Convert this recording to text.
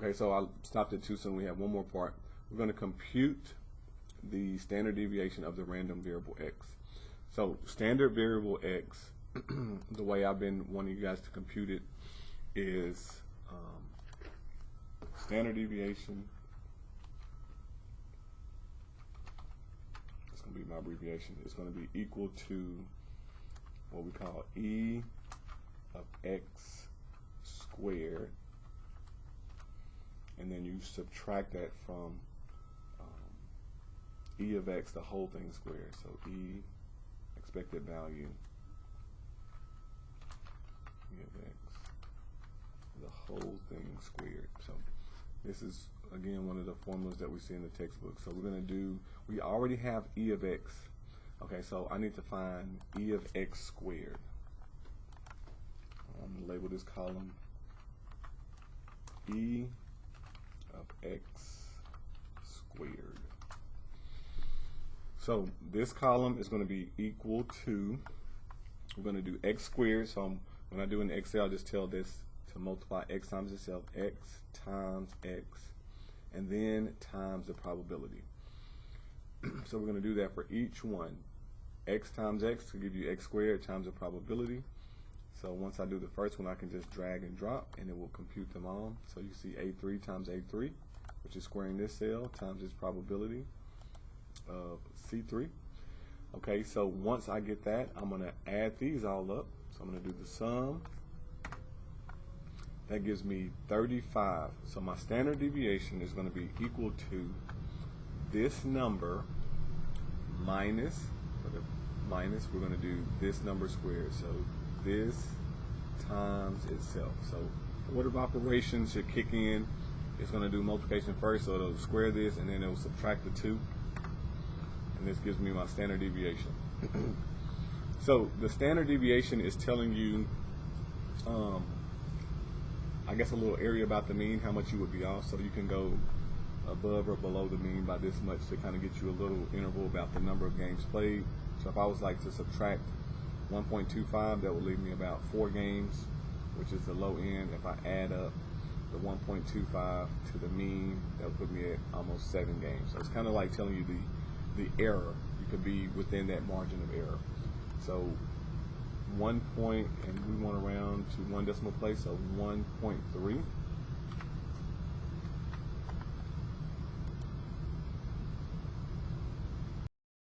Okay, so I stopped at 2, so we have one more part. We're going to compute the standard deviation of the random variable x. So standard variable x, the way I've been wanting you guys to compute it is standard deviation. It's going to be my abbreviation. It's going to be equal to what we call e of x squared, and then you subtract that from e of x, the whole thing squared. So e expected value e of x, the whole thing squared. So this is again one of the formulas that we see in the textbook. So we're going to do, we already have e of x. Okay, so I need to find e of x squared. I'm going to label this column e of x squared. So this column is going to be equal to, we're going to do x squared. So when I do in Excel, just tell this to multiply x times itself, x times x, and then times the probability. So we're going to do that for each one. X times x to give you x squared times the probability. So once I do the first one, I can just drag and drop, and it will compute them all. So you see A3 times A3, which is squaring this cell, times its probability of C3. Okay, so once I get that, I'm going to add these all up. So I'm going to do the sum. That gives me 35. So my standard deviation is going to be equal to this number minus, we're going to do this number squared. So this times itself. So the order of operations should kick in. It's going to do multiplication first, so it'll square this, and then it'll subtract the 2. And this gives me my standard deviation. So the standard deviation is telling you, I guess, a little area about the mean, how much you would be off. So you can go above or below the mean by this much to kind of get you a little interval about the number of games played. So if I was like to subtract 1.25, that would leave me about 4 games, which is the low end. If I add up the 1.25 to the mean, that would put me at almost 7 games. So it's kind of like telling you the error. You could be within that margin of error. So 1 point, and we want to round to 1 decimal place, so 1.3.